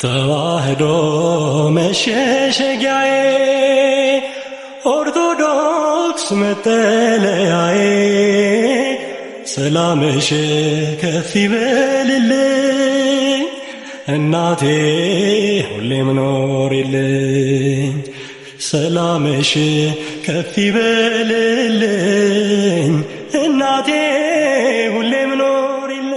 ተዋህዶ መሸሸጊያዬ ኦርቶዶክስ መጠለያዬ ሰላምሽ ከፍ ይበልልኝ እናቴ ሁሌም ኖሪልኝ ሰላምሽ ከፍ ይበልልኝ እናቴ ሁሌም ኖሪልኝ።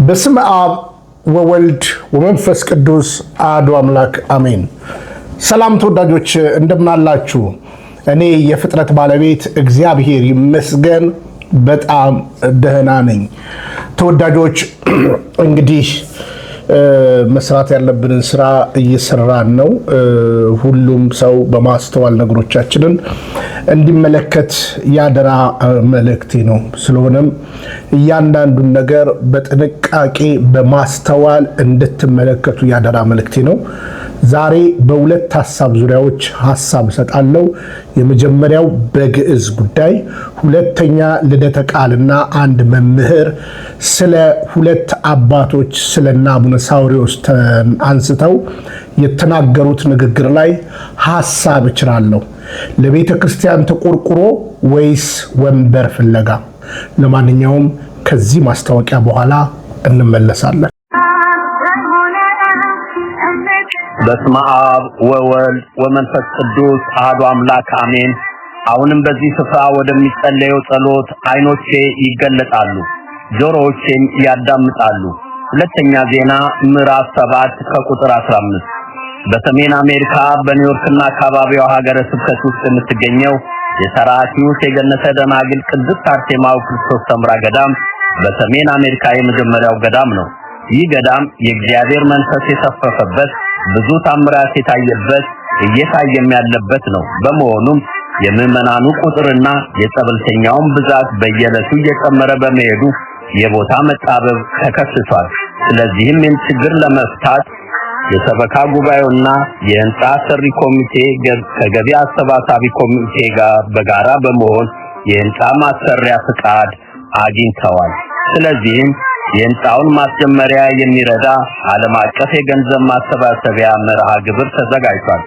በስመ አብ ወወልድ ወመንፈስ ቅዱስ አሐዱ አምላክ አሜን። ሰላም ተወዳጆች እንደምናላችሁ። እኔ የፍጥረት ባለቤት እግዚአብሔር ይመስገን በጣም ደህና ነኝ። ተወዳጆች እንግዲህ መስራት ያለብንን ስራ እየሰራን ነው። ሁሉም ሰው በማስተዋል ነገሮቻችንን እንዲመለከት ያደራ መልእክቴ ነው። ስለሆነም እያንዳንዱን ነገር በጥንቃቄ በማስተዋል እንድትመለከቱ ያደራ መልእክቴ ነው። ዛሬ በሁለት ሐሳብ ዙሪያዎች ሐሳብ እሰጣለሁ። የመጀመሪያው በግዕዝ ጉዳይ፣ ሁለተኛ ልደተ ቃልና አንድ መምህር ስለ ሁለት አባቶች ስለና አቡነ ሳዊሮስ አንስተው የተናገሩት ንግግር ላይ ሐሳብ እችላለሁ። ለቤተ ክርስቲያን ተቆርቁሮ ወይስ ወንበር ፍለጋ? ለማንኛውም ከዚህ ማስታወቂያ በኋላ እንመለሳለን። በስመ አብ ወወልድ ወመንፈስ ቅዱስ አሐዱ አምላክ አሜን። አሁንም በዚህ ስፍራ ወደሚጸለየው ጸሎት አይኖቼ ይገለጣሉ፣ ጆሮዎቼም ያዳምጣሉ። ሁለተኛ ዜና ምዕራፍ 7 ከቁጥር 15 በሰሜን አሜሪካ በኒውዮርክና አካባቢው ሀገረ ስብከት ውስጥ የምትገኘው የሰራኪውስ የገነተ ደናግል ቅድስት አርሴማ ክርስቶስ ሰምራ ገዳም በሰሜን አሜሪካ የመጀመሪያው ገዳም ነው። ይህ ገዳም የእግዚአብሔር መንፈስ የሰፈፈበት ብዙ ታምራት የታየበት እየታየም ያለበት ነው። በመሆኑም የምዕመናኑ ቁጥርና የጸበልተኛውን ብዛት በየዕለቱ እየጨመረ በመሄዱ የቦታ መጣበብ ተከስቷል። ስለዚህም ይህን ችግር ለመፍታት የሰበካ ጉባኤውና የህንጻ ሰሪ ኮሚቴ ከገቢ አሰባሳቢ ኮሚቴ ጋር በጋራ በመሆን የህንጻ ማሰሪያ ፍቃድ አግኝተዋል። ስለዚህም የህንጻውን ማስጀመሪያ የሚረዳ ዓለም አቀፍ የገንዘብ ማሰባሰቢያ መርሃ ግብር ተዘጋጅቷል።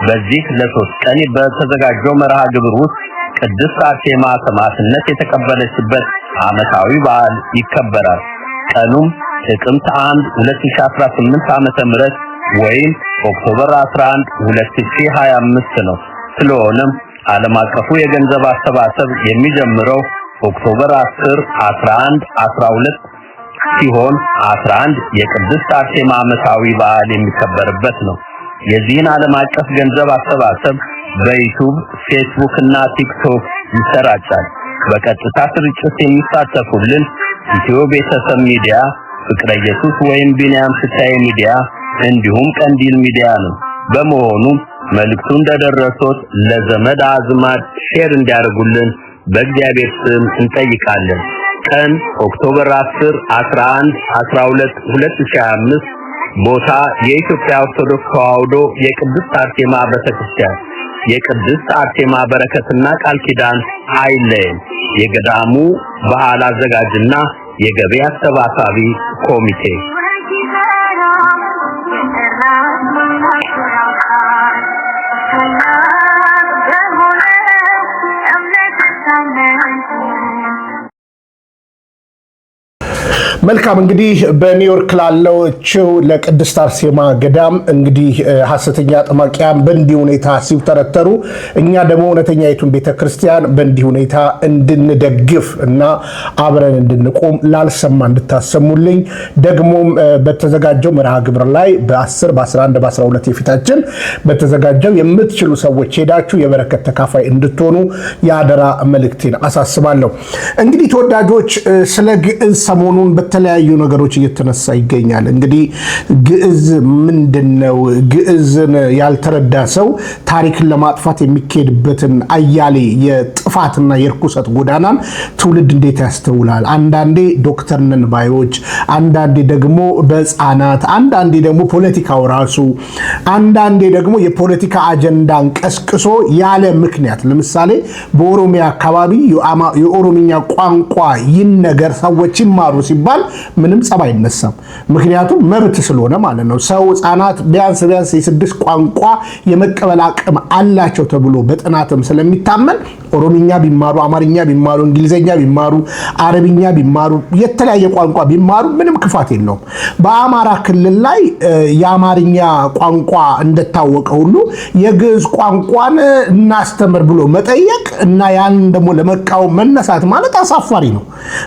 በዚህ ለ3 ቀን በተዘጋጀው መርሃ ግብር ውስጥ ቅድስት አርሴማ ሰማዕትነት የተቀበለችበት ዓመታዊ በዓል ይከበራል። ቀኑም ጥቅምት 1 2018 ዓመተ ምህረት ወይም ኦክቶበር 11 2025 ነው። ስለሆነም ዓለም አቀፉ የገንዘብ አሰባሰብ የሚጀምረው ኦክቶበር 10፣ 11፣ 12 ሲሆን 11 የቅድስት አርሴማ ዓመታዊ በዓል የሚከበርበት ነው። የዚህን ዓለም አቀፍ ገንዘብ አሰባሰብ በዩቲዩብ፣ ፌስቡክ እና ቲክቶክ ይሰራጫል። በቀጥታ ስርጭት የሚሳተፉልን ኢትዮ ቤተሰብ ሚዲያ፣ ፍቅረ ኢየሱስ ወይም ቢኒያም ስታይ ሚዲያ እንዲሁም ቀንዲል ሚዲያ ነው። በመሆኑም መልእክቱ እንደደረሶት ለዘመድ አዝማድ ሼር እንዲያደርጉልን በእግዚአብሔር ስም እንጠይቃለን። ቀን ኦክቶበር 10፣ 11፣ 12 2025 ቦታ የኢትዮጵያ ኦርቶዶክስ ተዋሕዶ የቅድስት አርሴማ ቤተክርስቲያን። የቅድስት አርሴማ በረከትና ቃል ኪዳን አይለየን። የገዳሙ በዓል አዘጋጅና የገቢ አሰባሳቢ ኮሚቴ። መልካም እንግዲህ በኒውዮርክ ላለችው ለቅድስት አርሴማ ገዳም እንግዲህ ሐሰተኛ ጠማቂያን በእንዲህ ሁኔታ ሲተረተሩ እኛ ደግሞ እውነተኛይቱን ቤተክርስቲያን በእንዲህ ሁኔታ እንድንደግፍ እና አብረን እንድንቆም ላልሰማ እንድታሰሙልኝ ደግሞም በተዘጋጀው መርሃ ግብር ላይ በ10፣ በ11፣ በ12 የፊታችን በተዘጋጀው የምትችሉ ሰዎች ሄዳችሁ የበረከት ተካፋይ እንድትሆኑ ያደራ መልእክቴን አሳስባለሁ። እንግዲህ ተወዳጆች ስለ ግዕዝ ሰሞኑን በተለያዩ ነገሮች እየተነሳ ይገኛል። እንግዲህ ግዕዝ ምንድነው? ግዕዝን ያልተረዳ ሰው ታሪክን ለማጥፋት የሚካሄድበትን አያሌ የጥፋትና የርኩሰት ጎዳናን ትውልድ እንዴት ያስተውላል? አንዳንዴ ዶክተር ነን ባዮች፣ አንዳንዴ ደግሞ በህፃናት፣ አንዳንዴ ደግሞ ፖለቲካው ራሱ፣ አንዳንዴ ደግሞ የፖለቲካ አጀንዳን ቀስቅሶ ያለ ምክንያት ለምሳሌ በኦሮሚያ አካባቢ የኦሮሚኛ ቋንቋ ይነገር ሰዎች ይማሩ ሲባል ቢባል ምንም ጸብ አይነሳም። ምክንያቱም መብት ስለሆነ ማለት ነው። ሰው ህፃናት ቢያንስ የ6 ቋንቋ የመቀበል አቅም አላቸው ተብሎ በጥናትም ስለሚታመን ኦሮምኛ ቢማሩ፣ አማርኛ ቢማሩ፣ እንግሊዘኛ ቢማሩ፣ አረብኛ ቢማሩ፣ የተለያየ ቋንቋ ቢማሩ ምንም ክፋት የለውም። በአማራ ክልል ላይ የአማርኛ ቋንቋ እንደታወቀ ሁሉ የግዕዝ ቋንቋን እናስተምር ብሎ መጠየቅ እና ያን ደግሞ ለመቃወም መነሳት ማለት አሳፋሪ ነው።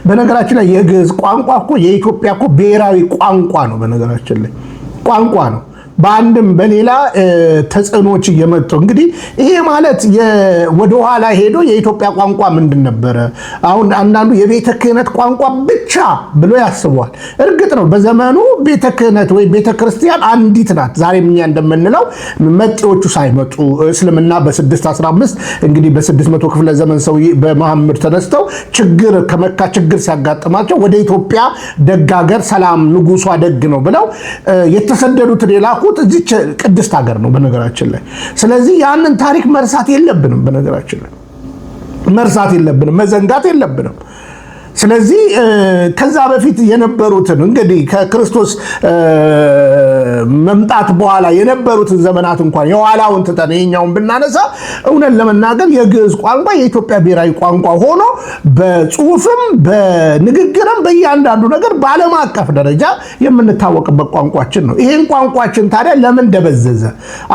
በነገራችን ላይ የግዕዝ ቋንቋ እኮ የኢትዮጵያ እኮ ብሔራዊ ቋንቋ ነው። በነገራችን ላይ ቋንቋ ነው። በአንድም በሌላ ተጽዕኖች እየመጡ እንግዲህ ይሄ ማለት ወደ ኋላ ሄዶ የኢትዮጵያ ቋንቋ ምንድን ነበረ? አሁን አንዳንዱ የቤተ ክህነት ቋንቋ ብቻ ብሎ ያስበዋል። እርግጥ ነው በዘመኑ ቤተ ክህነት ወይ ቤተ ክርስቲያን አንዲት ናት። ዛሬም እኛ እንደምንለው መጤዎቹ ሳይመጡ እስልምና በ615 እንግዲህ በ600 ክፍለ ዘመን ሰው በመሐመድ ተነስተው ከመካ ችግር ሲያጋጥማቸው ወደ ኢትዮጵያ ደግ ሀገር ሰላም ንጉሷ ደግ ነው ብለው የተሰደዱትን የላኩ እዚች ቅድስት ሀገር ነው በነገራችን ላይ። ስለዚህ ያንን ታሪክ መርሳት የለብንም። በነገራችን ላይ መርሳት የለብንም፣ መዘንጋት የለብንም። ስለዚህ ከዛ በፊት የነበሩትን እንግዲህ ከክርስቶስ መምጣት በኋላ የነበሩትን ዘመናት እንኳን የኋላውን ትተን ይሄኛውን ብናነሳ እውነት ለመናገር የግዕዝ ቋንቋ የኢትዮጵያ ብሔራዊ ቋንቋ ሆኖ በጽሁፍም በንግግርም በእያንዳንዱ ነገር በዓለም አቀፍ ደረጃ የምንታወቅበት ቋንቋችን ነው። ይሄን ቋንቋችን ታዲያ ለምን ደበዘዘ?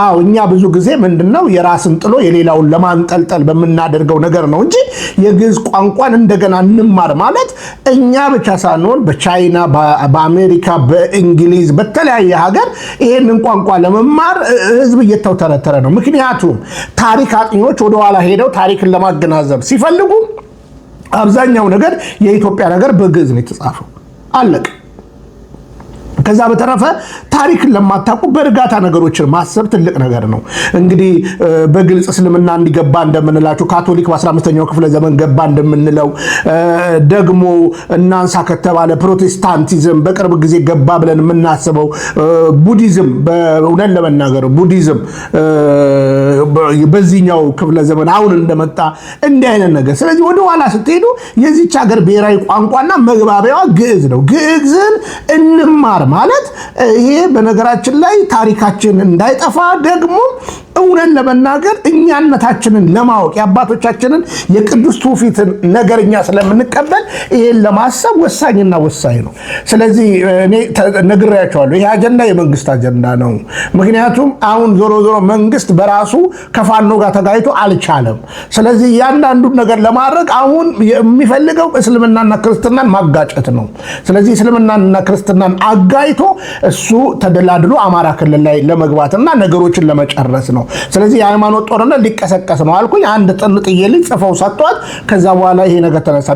አዎ እኛ ብዙ ጊዜ ምንድነው የራስን ጥሎ የሌላውን ለማንጠልጠል በምናደርገው ነገር ነው እንጂ የግዕዝ ቋንቋን እንደገና እንማር ማለት እኛ ብቻ ሳንሆን በቻይና፣ በአሜሪካ፣ በእንግሊዝ በተለያየ ሀገር ይሄንን ቋንቋ ለመማር ህዝብ እየተውተረተረ ነው። ምክንያቱም ታሪክ አጥኚዎች ወደ ኋላ ሄደው ታሪክን ለማገናዘብ ሲፈልጉ አብዛኛው ነገር የኢትዮጵያ ነገር በግዕዝ ነው የተጻፈው። አለቀ። ከዛ በተረፈ ታሪክን ለማታውቁ በእርጋታ ነገሮችን ማሰብ ትልቅ ነገር ነው። እንግዲህ በግልጽ እስልምና እንዲገባ እንደምንላቸው ካቶሊክ በ15ኛው ክፍለ ዘመን ገባ እንደምንለው ደግሞ እናንሳ ከተባለ ፕሮቴስታንቲዝም በቅርብ ጊዜ ገባ ብለን የምናስበው ቡዲዝም፣ በእውነት ለመናገር ቡዲዝም በዚህኛው ክፍለ ዘመን አሁን እንደመጣ እንዲህ አይነት ነገር። ስለዚህ ወደ ኋላ ስትሄዱ የዚች ሀገር ብሔራዊ ቋንቋና መግባቢያዋ ግዕዝ ነው። ግዕዝን እንማር ማለት ይሄ በነገራችን ላይ ታሪካችን እንዳይጠፋ ደግሞ እውነን ለመናገር እኛነታችንን ለማወቅ የአባቶቻችንን የቅዱስ ትውፊትን ነገርኛ ስለምንቀበል ይሄን ለማሰብ ወሳኝና ወሳኝ ነው። ስለዚህ እኔ ነግሬያቸዋለሁ፣ ይሄ አጀንዳ የመንግስት አጀንዳ ነው። ምክንያቱም አሁን ዞሮ ዞሮ መንግስት በራሱ ከፋኖ ጋር ተጋይቶ አልቻለም። ስለዚህ ያንዳንዱን ነገር ለማድረግ አሁን የሚፈልገው እስልምናና ክርስትናን ማጋጨት ነው። ስለዚህ እስልምናና ክርስትናን አጋይቶ እሱ ተደላድሎ አማራ ክልል ላይ ለመግባትና ነገሮችን ለመጨረስ ነው። ስለዚህ የሃይማኖት ጦርነት ሊቀሰቀስ ነው አልኩኝ። አንድ ጥንጥዬ ልጅ ጽፈው ሰጥቷት ከዛ በኋላ ይሄ ነገር ተነሳ።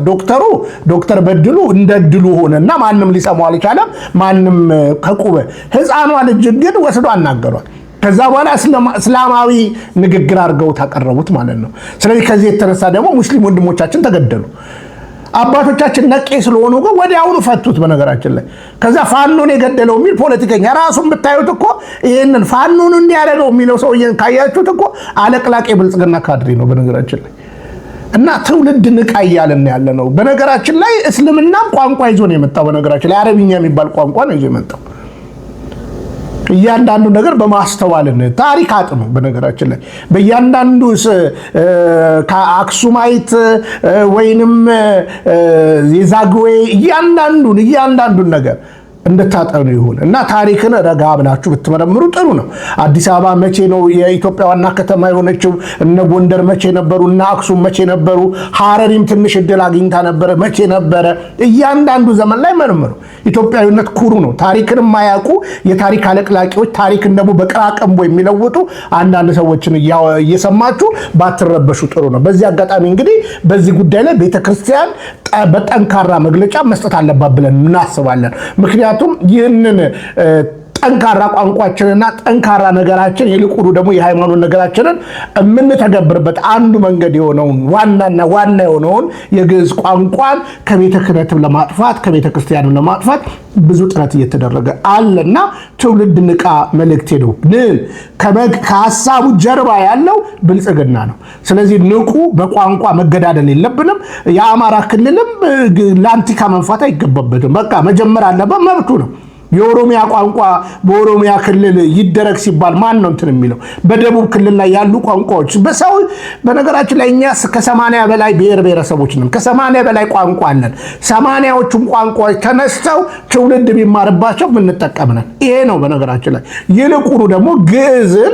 ዶክተር በድሉ እንደ ድሉ ሆነና ማንም ሊሰማው አልቻለም። ማንም ከቁበ ህፃኗ ልጅ ግን ወስዶ አናገሯል። ከዛ በኋላ እስላማዊ ንግግር አድርገው ታቀረቡት ማለት ነው። ስለዚህ ከዚህ የተነሳ ደግሞ ሙስሊም ወንድሞቻችን ተገደሉ። አባቶቻችን ነቄ ስለሆኑ ግን ወዲያውኑ ፈቱት። በነገራችን ላይ ከዛ ፋኖን የገደለው የሚል ፖለቲከኛ ራሱን ብታዩት እኮ ይሄንን ፋኖን እንዲያደርገው የሚለው ሰውዬን ካያችሁት እኮ አለቅላቄ ብልጽግና ካድሬ ነው በነገራችን ላይ። እና ትውልድ ንቃ እያለን ያለ ነው። በነገራችን ላይ እስልምናም ቋንቋ ይዞ ነው የመጣው። በነገራችን ላይ አረብኛ የሚባል ቋንቋ ነው ይዞ የመጣው። እያንዳንዱ ነገር በማስተዋልን ታሪክ አጥኑ። በነገራችን ላይ በእያንዳንዱ ከአክሱማይት ወይንም የዛግዌ እያንዳንዱን ነገር እንድታጠኑ ይሁን እና ታሪክን ረጋ ብላችሁ ብትመረምሩ ጥሩ ነው። አዲስ አበባ መቼ ነው የኢትዮጵያ ዋና ከተማ የሆነችው? እነ ጎንደር መቼ ነበሩ? እነ አክሱም መቼ ነበሩ? ሐረሪም ትንሽ እድል አግኝታ ነበረ፣ መቼ ነበረ? እያንዳንዱ ዘመን ላይ መርምሩ። ኢትዮጵያዊነት ኩሩ ነው። ታሪክን የማያውቁ የታሪክ አለቅላቂዎች ታሪክን ደግሞ በቅራቅንቦ የሚለውጡ አንዳንድ ሰዎችን እየሰማችሁ ባትረበሹ ጥሩ ነው። በዚህ አጋጣሚ እንግዲህ በዚህ ጉዳይ ላይ ቤተክርስቲያን በጠንካራ መግለጫ መስጠት አለባት ብለን እናስባለን። ምክንያቱም ይህንን ጠንካራ ቋንቋችንና ጠንካራ ነገራችን ይልቁኑ ደግሞ የሃይማኖት ነገራችንን የምንተገብርበት አንዱ መንገድ የሆነውን ዋና የሆነውን የግዕዝ ቋንቋን ከቤተ ክህነትም ለማጥፋት ከቤተ ክርስቲያንም ለማጥፋት ብዙ ጥረት እየተደረገ አለና ትውልድ ንቃ መልእክቴ ነው። ከሀሳቡ ጀርባ ያለው ብልጽግና ነው። ስለዚህ ንቁ። በቋንቋ መገዳደል የለብንም። የአማራ ክልልም ለአንቲካ መንፋት አይገባበትም። በቃ መጀመር አለበት፣ መብቱ ነው። የኦሮሚያ ቋንቋ በኦሮሚያ ክልል ይደረግ ሲባል ማን ነው እንትን የሚለው? በደቡብ ክልል ላይ ያሉ ቋንቋዎች በሰው በነገራችን ላይ እኛ ከ80 በላይ ብሔር ብሔረሰቦች ነን። ከ80 በላይ ቋንቋ አለን። 80ዎቹም ቋንቋዎች ተነስተው ትውልድ ቢማርባቸው የምንጠቀም ነን። ይሄ ነው በነገራችን ላይ። ይልቁኑ ደግሞ ግዕዝን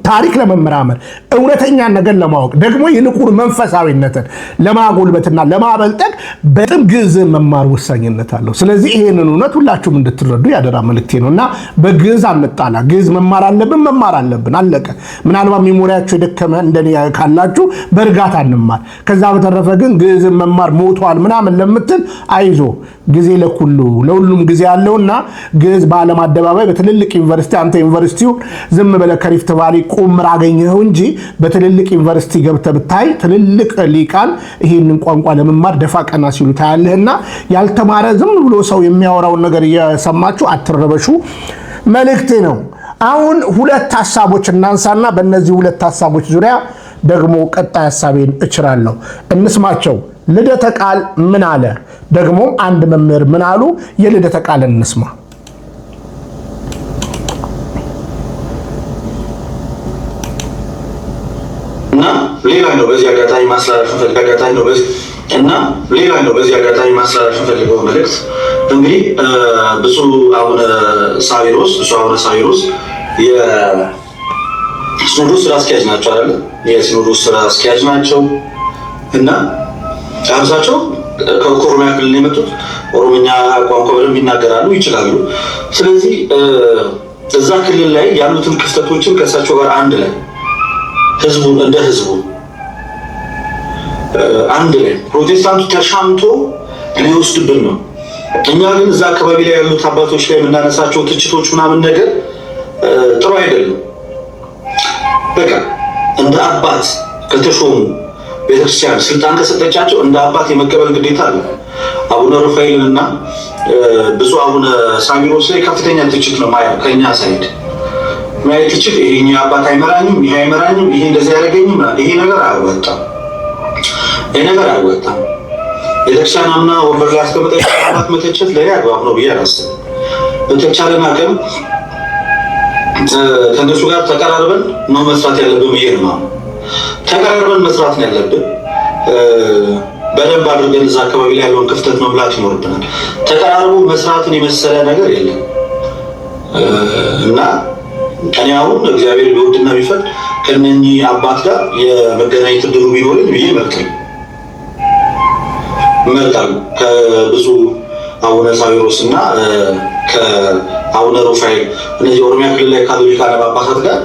ታሪክ ለመመራመር እውነተኛ ነገር ለማወቅ ደግሞ ይልቁን መንፈሳዊነትን ለማጎልበትና ለማበልጠግ በጣም ግዕዝ መማር ወሳኝነት አለው። ስለዚህ ይሄንን እውነት ሁላችሁም እንድትረዱ ያደራ መልእክቴ ነውና በግዕዝ አንጣላ። ግዕዝ መማር አለብን። አለቀ። ምናልባት ሜሞሪያችሁ የደከመ እንደኔ ካላችሁ በእርጋታ እንማር። ከዛ በተረፈ ግን ግዕዝ መማር ሞቷል ምናምን ለምትል አይዞ፣ ጊዜ ለሁሉም ጊዜ አለውና ግዕዝ በዓለም አደባባይ በትልልቅ ዩኒቨርሲቲ አንተ ዩኒቨርሲቲው ዝም ብለህ ከሪፍት ቫሊ ቁምር አገኘኸው እንጂ በትልልቅ ዩኒቨርሲቲ ገብተህ ብታይ ትልልቅ ሊቃን ይህንን ቋንቋ ለመማር ደፋ ቀና ሲሉ ታያለህና ያልተማረ ዝም ብሎ ሰው የሚያወራውን ነገር እየሰማችሁ አትረበሹ መልእክቴ ነው። አሁን ሁለት ሐሳቦች እናንሳና በእነዚህ ሁለት ሐሳቦች ዙሪያ ደግሞ ቀጣይ ሐሳቤን እችራለሁ። እንስማቸው። ልደተ ቃል ምን አለ? ደግሞ አንድ መምህር ምን አሉ? የልደተ ቃል እንስማ። ሌላ ነው በዚህ አጋጣሚ ማስተላለፍ ፈልገው መልእክት እንግዲህ ብፁዕ አቡነ ሳዊሮስ የሲኖዶስ ስራ አስኪያጅ ናቸው አይደል? የሲኖዶስ ስራ አስኪያጅ ናቸው እና አብዛቸው ከኦሮሚያ ክልል የመጡት ኦሮምኛ ቋንቋ በደንብ ይናገራሉ፣ ይችላሉ። ስለዚህ እዛ ክልል ላይ ያሉትን ክፍተቶችን ከእሳቸው ጋር አንድ ላይ ህዝቡ አንድ ላይ ፕሮቴስታንቱ ተሻምቶ ሊወስድብን ነው። እኛ ግን እዛ አካባቢ ላይ ያሉት አባቶች ላይ የምናነሳቸው ትችቶች ምናምን ነገር ጥሩ አይደለም። በቃ እንደ አባት ከተሾሙ ቤተክርስቲያን ስልጣን ከሰጠቻቸው እንደ አባት የመቀበል ግዴታ አለ። አቡነ ሩፋኤልና ብፁዕ አቡነ ሳዊሮስ ላይ ከፍተኛ ትችት ነው ማየው ከኛ ሳይድ ማየት ትችት። ይሄ አባት አይመራኝም፣ ይሄ አይመራኝም፣ ይሄ እንደዚህ ያደረገኝም፣ ይሄ ነገር አያወጣም። ቤተክርስቲያን አምና ወንበር ላይ አስቀምጠች አባት መተቸት ለኔ አግባብ ነው ብዬ አላስብም። በተቻለን አቅም ከእነሱ ጋር ተቀራርበን ነው መስራት ያለብን ብዬ ነው። ተቀራርበን መስራት ነው ያለብን። በደንብ አድርገን እዛ አካባቢ ላይ ያለውን ክፍተት መሙላት ይኖርብናል። ተቀራርቦ መስራትን የመሰለ ነገር የለም እና እኔ አሁን እግዚአብሔር ቢወድና ቢፈቅድ ከእነኚህ አባት ጋር የመገናኘት ዕድሉ ቢኖርን ብዬ እመርጣለሁ። ከብፁዕ አቡነ ሳዊሮስ እና ከአቡነ ሩፋኤል እነዚህ ኦሮሚያ ክልል ላይ ካሉ ሊቃነ ጳጳሳት ጋር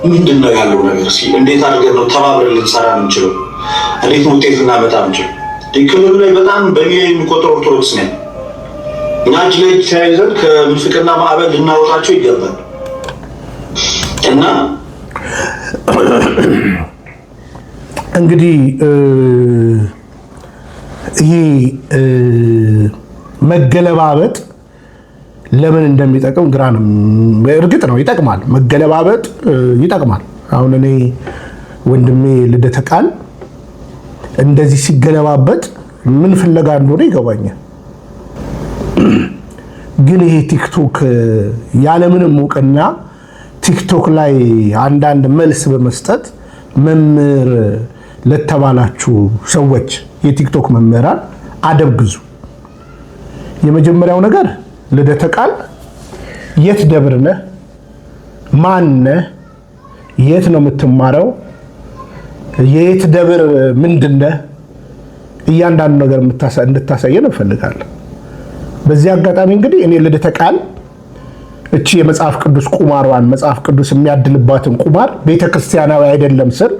ምንድን ነው ያለው ነገር? እስኪ እንዴት አድርገን ነው ተባብረን ልንሰራ የምንችለው? እንዴት ነው ውጤት ልናመጣ የምንችለው? ክልሉ ላይ በጣም በሚሊዮን የሚቆጠሩ ኦርቶዶክስ ነን። እኛ እጅ ለእጅ ተያይዘን ከምንፍቅና ማዕበል ልናወጣቸው ይገባል እና እንግዲህ ይሄ መገለባበጥ ለምን እንደሚጠቅም ግራ ነው። እርግጥ ነው ይጠቅማል፣ መገለባበጥ ይጠቅማል። አሁን እኔ ወንድሜ ልደተ ቃል እንደዚህ ሲገለባበጥ ምን ፍለጋ እንደሆነ ይገባኛል። ግን ይሄ ቲክቶክ ያለምንም እውቅና ቲክቶክ ላይ አንዳንድ መልስ በመስጠት መምህር ለተባላችሁ ሰዎች የቲክቶክ መምህራን አደብ ግዙ። የመጀመሪያው ነገር ልደተ ቃል የት ደብር ነህ? ማን ነህ? የት ነው የምትማረው? የት ደብር ምንድን ነህ? እያንዳንዱ ነገር እንድታሳየን እንፈልጋለን። በዚህ አጋጣሚ እንግዲህ እኔ ልደተ ቃል እቺ የመጽሐፍ ቅዱስ ቁማሯን መጽሐፍ ቅዱስ የሚያድልባትን ቁማር ቤተክርስቲያናዊ አይደለም ስል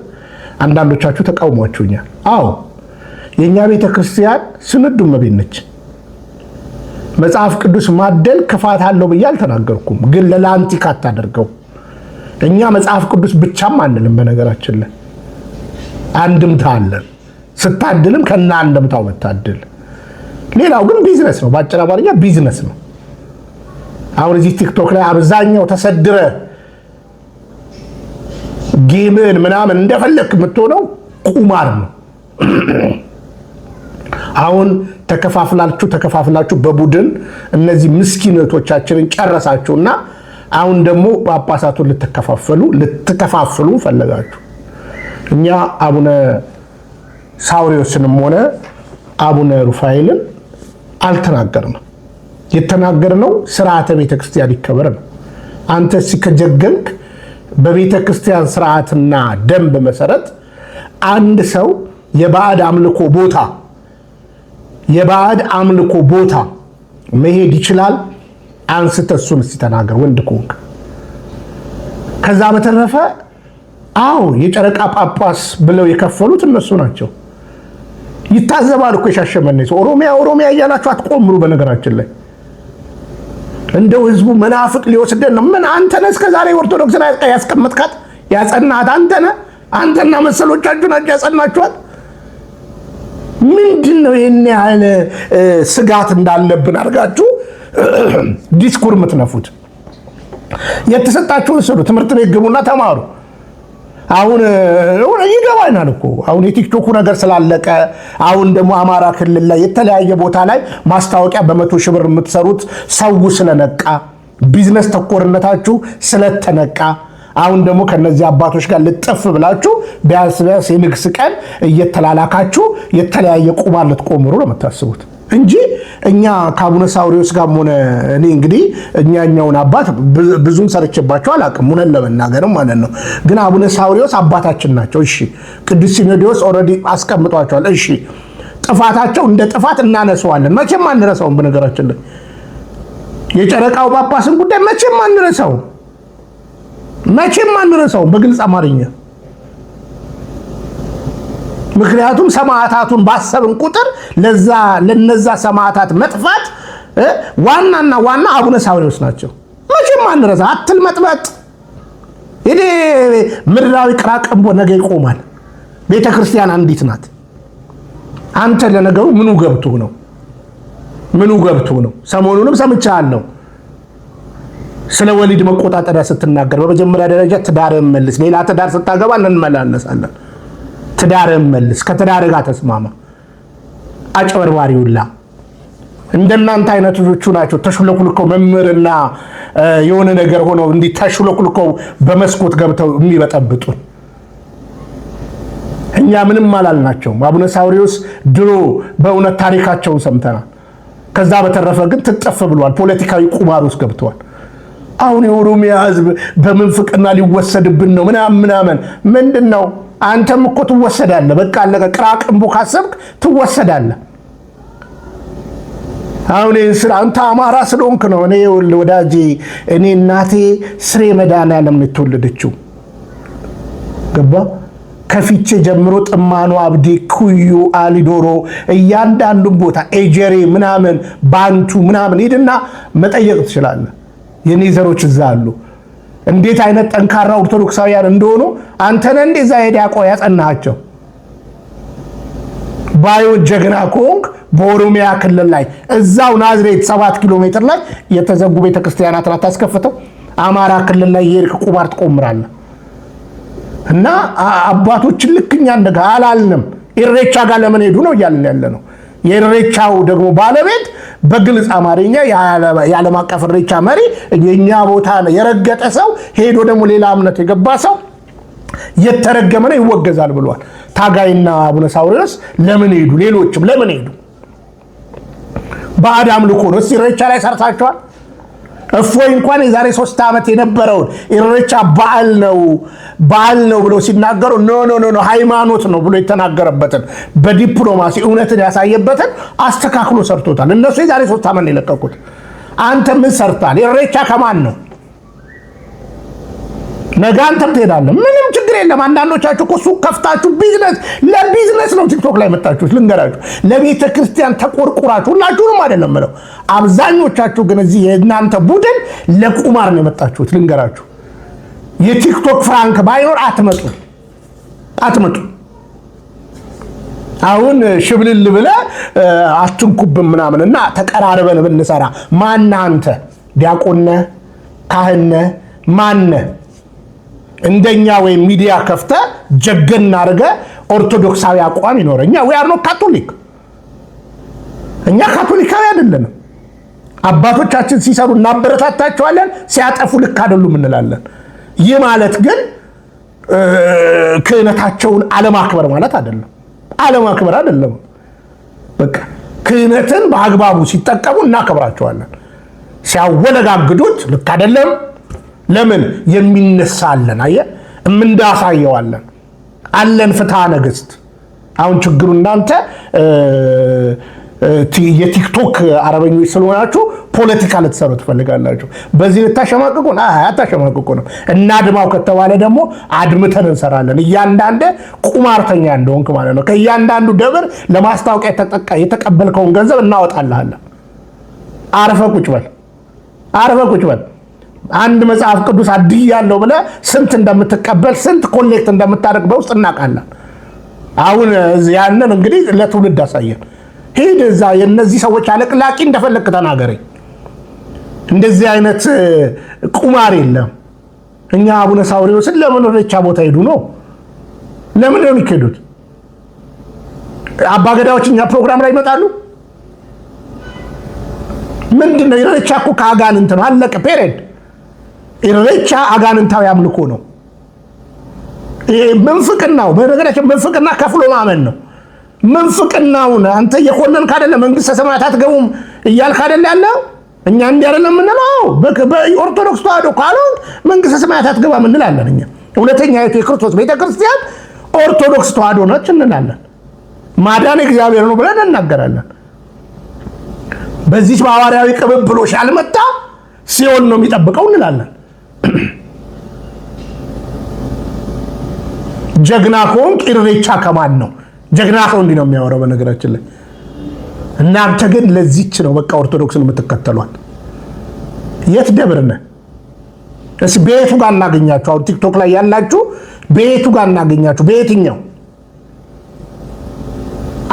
አንዳንዶቻችሁ ተቃውሟችሁኛል። አዎ የኛ ቤተክርስቲያን ስንዱ እመቤት ነች። መጽሐፍ ቅዱስ ማደል ክፋት አለው ብዬ አልተናገርኩም፣ ግን ለላንቲካ አታደርገው። እኛ መጽሐፍ ቅዱስ ብቻም አንልም። በነገራችን ላይ አንድምታ አለን። ስታድልም ከና አንድምታው መታደል። ሌላው ግን ቢዝነስ ነው። በአጭር አማርኛ ቢዝነስ ነው። አሁን እዚህ ቲክቶክ ላይ አብዛኛው ተሰድረ ጌምን ምናምን እንደፈለክ የምትሆነው ቁማር ነው። አሁን ተከፋፍላችሁ በቡድን እነዚህ ምስኪኖቻችንን ጨረሳችሁና አሁን ደግሞ ጳጳሳቱን ልትከፋፍሉ ፈለጋችሁ። እኛ አቡነ ሳውሪዮስንም ሆነ አቡነ ሩፋኤልን አልተናገርንም። የተናገርነው ስርዓተ ቤተክርስቲያን ይከበር ነው። አንተ ሲከጀገልክ በቤተክርስቲያን ስርዓትና ደንብ መሰረት አንድ ሰው የባዕድ አምልኮ ቦታ መሄድ ይችላል። አንስተህ እሱን ተናገር ወንድ ከሆንክ። ከዛ በተረፈ የጨረቃ ጳጳስ ብለው የከፈሉት እነሱ ናቸው። ይታዘባል እኮ የሻሸመኔ ሰው ኦሮሚያ እያላችሁ አትቆምሩ። በነገራችን ላይ እንደው ህዝቡ መናፍቅ ሊወስደን ነው። ምን አንተ ነህ እስከዛሬ ኦርቶዶክስን ያስቀመጥካት ያጸናት አንተ ነህ። አንተና መሰሎቻችሁ ናችሁ ያጸናችኋት። ምንድነው ይሄን ያህል ስጋት እንዳለብን አድርጋችሁ ዲስኩር የምትነፉት? የተሰጣችሁን ስሩ። ትምህርት ቤት ግቡና ተማሩ። አሁን ይገባናል እኮ አሁን የቲክቶኩ ነገር ስላለቀ፣ አሁን ደግሞ አማራ ክልል ላይ የተለያየ ቦታ ላይ ማስታወቂያ በ100 ሺህ ብር የምትሰሩት ሰው ስለነቃ፣ ቢዝነስ ተኮርነታችሁ ስለተነቃ፣ አሁን ደግሞ ከነዚህ አባቶች ጋር ልጥፍ ብላችሁ ቢያንስ የንግስ ቀን እየተላላካችሁ የተለያየ ቁማር ልትቆምሩ ነው የምታስቡት እንጂ እኛ ከአቡነ ሳውሪዮስ ጋር ሆነ እኔ እንግዲህ እኛኛውን አባት ብዙም ሰርቼባቸው አላውቅም፣ ሆነን ለመናገርም ማለት ነው። ግን አቡነ ሳውሪዮስ አባታችን ናቸው። እሺ፣ ቅዱስ ሲኖዶስ ኦልሬዲ አስቀምጧቸዋል። እሺ፣ ጥፋታቸው እንደ ጥፋት እናነሳዋለን፣ መቼም አንረሳውም። በነገራችን ላይ የጨረቃው ጳጳስን ጉዳይ መቼም አንረሳውም በግልጽ አማርኛ። ምክንያቱም ሰማዕታቱን ባሰብን ቁጥር ለነዛ ሰማዕታት መጥፋት ዋና አቡነ ሳውሪዮስ ናቸው። መቼም አንረሳ። አትልመጥመጥ። ይሄ ምድራዊ ቅራቅንቦ ነገ ይቆማል። ቤተክርስቲያን አንዲት ናት። አንተ ለነገሩ ምኑ ገብቶ ነው? ሰሞኑንም ሰምቻለሁ ስለ ወሊድ መቆጣጠሪያ ስትናገር፣ በመጀመሪያ ደረጃ ትዳርን መልስ። ሌላ ትዳር ስታገባ እንመላለሳለን። ትዳርን መልስ፣ ከትዳር ጋር ተስማማ። አጭበርባሪውላ እንደናንተ አይነቶቹ ናቸው ተሽለኩልከው መምህርና የሆነ ነገር ሆነው እንዲህ ተሽለኩልከው በመስኮት ገብተው የሚበጠብጡን። እኛ ምንም አላልናቸውም። አቡነ ሳውሪዮስ ድሮ በእውነት ታሪካቸውን ሰምተናል። ከዛ በተረፈ ግን ትጠፍ ብሏል። ፖለቲካዊ ቁማር ውስጥ ገብተዋል። አሁን የኦሮሚያ ህዝብ በምንፍቅና ሊወሰድብን ነው ምናምን ምንድነው? አንተም እኮ ትወሰዳለህ። በቃ አለቀ። ቅራቅንቦ ካሰብክ ትወሰዳለህ። አሁን አንተ አማራ ስለሆንክ ነው። እኔ ወዳጄ፣ እኔ እናቴ ስሬ መድኃኔዓለም ነው የተወለደችው። ገባ? ከፊቼ ጀምሮ ጥማኑ፣ አብዲ፣ ኩዩ፣ አሊዶሮ እያንዳንዱን ቦታ ኤጀሬ ምናምን ባንቱ ምናምን ሄድና መጠየቅ ትችላለህ። የኔ ዘሮች እዛ አሉ። እንዴት አይነት ጠንካራ ኦርቶዶክሳውያን እንደሆኑ አንተ ነህ እንደዛ ሄዳቆ ያጸናቸው። ባዮ ጀግና ኮንክ በኦሮሚያ ክልል ላይ እዛው ናዝሬት 7 ኪሎ ሜትር ላይ የተዘጉ ቤተክርስቲያናት አታስከፍተው። አማራ ክልል ላይ የርክ ቁማር ትቆምራለህ። እና አባቶችን ልክኛ እንደጋ አላልንም። ኢሬቻ ጋር ለምን ሄዱ ነው እያልን ያለ ነው። የኢሬቻው ደግሞ ባለቤት በግልጽ አማርኛ የዓለም አቀፍ ኢሬቻ መሪ የኛ ቦታ ነው የረገጠ ሰው ሄዶ ደግሞ ሌላ እምነት የገባ ሰው የተረገመ ነው ይወገዛል ብሏል። ታጋይና አቡነ ሳውሪዮስ ለምን ሄዱ? ሌሎችም ለምን ሄዱ? ባዕድ አምልኮ ነው። ኢሬቻ ላይ ሰርታቸዋል። እፎይ እንኳን የዛሬ 3 ዓመት የነበረውን ኢሬቻ በዓል ነው ብሎ ሲናገሩ ኖ ሃይማኖት ነው ብሎ የተናገረበትን በዲፕሎማሲ እውነትን ያሳየበትን አስተካክሎ ሰርቶታል። እነሱ የዛሬ 3 ዓመት ነው የለቀቁት። አንተ ምን ሰርታል? ኢሬቻ ከማን ነው? ነገ አንተም ትሄዳለህ። ምንም ችግር የለም። አንዳንዶቻችሁ እኮ ሱቅ ከፍታችሁ ለቢዝነስ ነው ቲክቶክ ላይ መጣችሁት። ልንገራችሁ፣ ለቤተ ክርስቲያን ተቆርቁራችሁ ሁላችሁንም አይደለም ምለው፣ አብዛኞቻችሁ ግን እዚህ የእናንተ ቡድን ለቁማር ነው የመጣችሁት። ልንገራችሁ፣ የቲክቶክ ፍራንክ ባይኖር አትመጡ። አሁን ሽብልል ብለህ አትንኩብን ምናምንና ተቀራርበን ብንሰራ ማን አንተ ዲያቆን ነህ ካህን ነህ ማን እንደኛ ወይ ሚዲያ ከፍተ ጀገና አርገ ኦርቶዶክሳዊ አቋም ይኖረኛ ወይ አርኖ ካቶሊክ እኛ ካቶሊካዊ አይደለንም። አባቶቻችን ሲሰሩ እናበረታታቸዋለን፣ ሲያጠፉ ልክ አይደሉም እንላለን። ይህ ማለት ግን ክህነታቸውን አለማክበር ማለት አይደለም። በቃ ክህነትን በአግባቡ ሲጠቀሙ እናከብራቸዋለን። ሲያወለጋግዱት ልክ አይደለም። ለምን የሚነሳለን? አየህ እምንዳሳየዋለን አለን ፍትሐ ነገሥት። አሁን ችግሩ እናንተ የቲክቶክ አረበኞች ስለሆናችሁ ፖለቲካ ልትሰሩ ትፈልጋላችሁ። በዚህ ልታሸማቅቁን አታሸማቅቁ ነው። እናድማው ከተባለ ደግሞ አድምተን እንሰራለን። እያንዳንዱ ቁማርተኛ እንደሆንክ ማለት ነው። ከእያንዳንዱ ደብር ለማስታወቂያ የተቀበልከውን ገንዘብ እናወጣልሃለን። አርፈህ ቁጭ በል። አንድ መጽሐፍ ቅዱስ አድያለሁ ብለህ ስንት እንደምትቀበል ስንት ኮሌክት እንደምታደርግ በውስጥ እናውቃለን። አሁን ያንን እንግዲህ ለትውልድ አሳየን። ሄድ እዛ የነዚህ ሰዎች አለቅላቂ እንደፈለክ ተናገረኝ። እንደዚህ አይነት ቁማር የለም። እኛ አቡነ ሳውሪዎስን ለምን ወደቻ ቦታ ሄዱ ነው? ለምን ነው የሚሄዱት? አባገዳዎች እኛ ፕሮግራም ላይ ይመጣሉ። ምንድነው? ኢሬቻ እኮ ከአጋንንት ነው። አለቀ ፔሬድ። ኢሬቻ አጋንንታዊ አምልኮ ነው። ምንፍቅናው በነገራችን ምንፍቅና ከፍሎ ማመን ነው። ምንፍቅናውን አንተ የኮነንክ አይደለ መንግስተ ሰማያት አትገቡም እያልክ አይደለ ያለው? እኛ እንዲህ አይደለም የምንለው። በኦርቶዶክስ ተዋህዶ ካልሆንክ መንግስተ ሰማያት አትገባም እንላለን። እኛ እውነተኛ የክርስቶስ ቤተክርስቲያን ኦርቶዶክስ ተዋህዶ ነች እንላለን። ማዳን እግዚአብሔር ነው ብለን እናገራለን። በዚህ በሐዋርያዊ ቅብብሎሽ ያልመጣ ሲኦል ነው የሚጠብቀው እንላለን። ጀግና ከሆንክ ኢሬቻ ከማን ነው? ጀግና ሰው እንዲህ ነው የሚያወራው በነገራችን ላይ። እናንተ ግን ለዚች ነው በቃ ኦርቶዶክስን የምትከተሏት። የት ደብር ነህ? እስ ቤቱ ጋር እናገኛችሁ። አሁን ቲክቶክ ላይ ያላችሁ ቤቱ ጋር እናገኛችሁ። በየትኛው